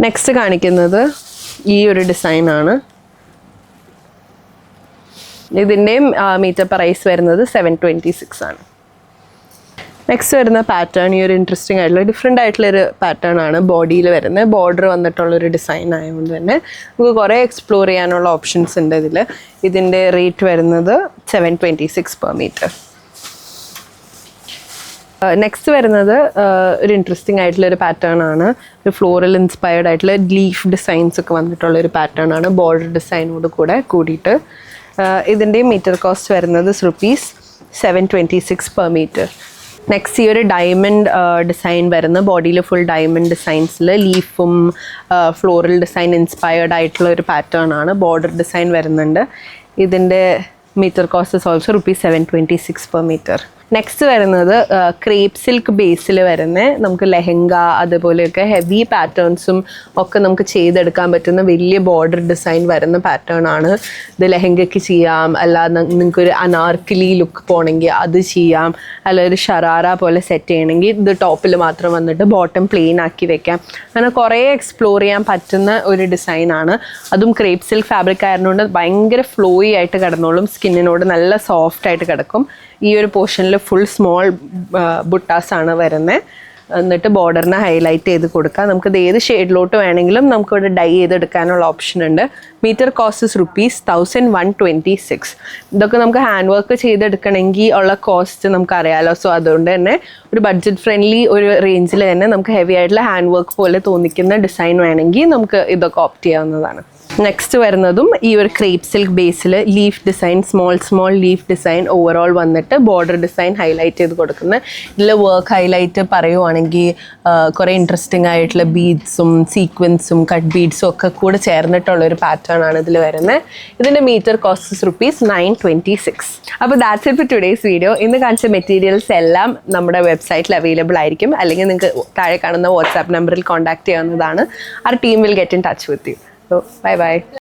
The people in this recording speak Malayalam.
നെക്സ്റ്റ് കാണിക്കുന്നത് ഈ ഒരു ഡിസൈനാണ്. ഇതിൻ്റെയും മീറ്റർ പ്രൈസ് വരുന്നത് 726 ആണ്. നെക്സ്റ്റ് വരുന്ന പാറ്റേൺ ഈ ഒരു ഇൻട്രസ്റ്റിംഗ് ആയിട്ടുള്ള ഡിഫറെൻ്റ് ആയിട്ടുള്ളൊരു പാറ്റേൺ ആണ്. ബോഡിയിൽ വരുന്നത് ബോർഡർ വന്നിട്ടുള്ളൊരു ഡിസൈൻ ആയതുകൊണ്ട് തന്നെ നമുക്ക് കുറേ എക്സ്പ്ലോർ ചെയ്യാനുള്ള ഓപ്ഷൻസ് ഉണ്ട് ഇതിൽ. ഇതിൻ്റെ റേറ്റ് വരുന്നത് 726 പെർ മീറ്റർ. നെക്സ്റ്റ് വരുന്നത് ഒരു ഇൻട്രസ്റ്റിംഗ് ആയിട്ടുള്ളൊരു പാറ്റേൺ ആണ്. ഒരു ഫ്ലോറൽ ഇൻസ്പയർഡ് ആയിട്ടുള്ള ലീഫ് ഡിസൈൻസ് ഒക്കെ വന്നിട്ടുള്ളൊരു പാറ്റേൺ ആണ്, ബോർഡർ ഡിസൈനോട് കൂടിയിട്ട്. ഇതിൻ്റെ മീറ്റർ കോസ്റ്റ് വരുന്നത് ₹726 പെർ മീറ്റർ. നെക്സ്റ്റ് ഈ ഒരു ഡയമണ്ട് ഡിസൈൻ വരുന്ന ബോഡിയിൽ ഫുൾ ഡയമണ്ട് ഡിസൈൻസിൽ ലീഫും ഫ്ലോറൽ ഡിസൈൻ ഇൻസ്പയർഡ് ആയിട്ടുള്ള ഒരു പാറ്റേൺ ആണ്. ബോർഡർ ഡിസൈൻ വരുന്നുണ്ട്. ഇതിൻ്റെ metre cost is also ₹726 per metre. Next വരുന്നത് ക്രേപ്പ് സിൽക്ക് ബേസിൽ വരുന്ന നമുക്ക് ലെഹങ്ക അതുപോലെയൊക്കെ ഹെവി പാറ്റേൺസും ഒക്കെ നമുക്ക് ചെയ്തെടുക്കാൻ പറ്റുന്ന വലിയ ബോർഡർ ഡിസൈൻ വരുന്ന പാറ്റേൺ ആണ്. ഇത് ലെഹങ്കയ്ക്ക് ചെയ്യാം, അല്ലാതെ നിങ്ങൾക്കൊരു അനാർക്കലി ലുക്ക് പോകണമെങ്കിൽ അത് ചെയ്യാം, അല്ല ഒരു ഷറാറ പോലെ സെറ്റ് ചെയ്യണമെങ്കിൽ ഇത് ടോപ്പിൽ മാത്രം വന്നിട്ട് ബോട്ടം പ്ലെയിൻ ആക്കി വെക്കാം. അങ്ങനെ കുറേ എക്സ്പ്ലോർ ചെയ്യാൻ പറ്റുന്ന ഒരു ഡിസൈനാണ്. അതും ക്രേപ്പ് സിൽക്ക് ഫാബ്രിക് ആയതുകൊണ്ട് ഭയങ്കര ഫ്ലോയി ആയിട്ട് കിടന്നോളും, സ്കിന്നിനോട് നല്ല സോഫ്റ്റ് ആയിട്ട് കിടക്കും. ഈ ഒരു പോർഷനിൽ ഫുൾ സ്മോൾ ബുട്ടാസാണ് വരുന്നത്. എന്നിട്ട് ബോർഡറിനെ ഹൈലൈറ്റ് ചെയ്ത് കൊടുക്കാം. നമുക്കിത് ഏത് ഷെയ്ഡിലോട്ട് വേണമെങ്കിലും നമുക്കിവിടെ ഡൈ ചെയ്തെടുക്കാനുള്ള ഓപ്ഷൻ ഉണ്ട്. Metre cost ₹1126. ഇതൊക്കെ നമുക്ക് ഹാൻഡ് വർക്ക് ചെയ്തെടുക്കണമെങ്കിൽ ഉള്ള കോസ്റ്റ് നമുക്ക് അറിയാമല്ലോ. സോ അതുകൊണ്ട് തന്നെ ഒരു ബഡ്ജറ്റ് ഫ്രണ്ട്ലി ഒരു റേഞ്ചിൽ തന്നെ നമുക്ക് ഹെവി ആയിട്ടുള്ള ഹാൻഡ് വർക്ക് പോലെ തോന്നിക്കുന്ന ഡിസൈൻ വേണമെങ്കിൽ നമുക്ക് ഇതൊക്കെ ഓപ്റ്റ് ചെയ്യാവുന്നതാണ്. നെക്സ്റ്റ് വരുന്നതും ഈ ഒരു ക്രേപ്പ് സിൽക്ക് ബേസിൽ leaf design, small leaf design overall വന്നിട്ട് ബോർഡർ ഡിസൈൻ ഹൈലൈറ്റ് ചെയ്ത് കൊടുക്കുന്നത്. ഇതിൽ വർക്ക് ഹൈലൈറ്റ് പറയുവാണെങ്കിൽ കുറേ ഇൻട്രസ്റ്റിംഗ് ആയിട്ടുള്ള ബീഡ്സും സീക്വൻസും കട്ട് ബീഡ്സും ഒക്കെ കൂടെ ചേർന്നിട്ടുള്ളൊരു പാറ്റേൺ ആണ് ഇതിൽ വരുന്നത്. ഇതിൻ്റെ മീറ്റർ കോസ്റ്റ് ₹926. അപ്പോൾ that's it for today's video. ഇന്ന് കാണിച്ച മെറ്റീരിയൽസ് എല്ലാം നമ്മുടെ വെബ്സൈറ്റിൽ അവൈലബിൾ ആയിരിക്കും, അല്ലെങ്കിൽ നിങ്ങൾക്ക് താഴെ കാണുന്ന വാട്സാപ്പ് നമ്പറിൽ കോൺടാക്ട് ചെയ്യാവുന്നതാണ്. our team will get in touch with you. So bye bye.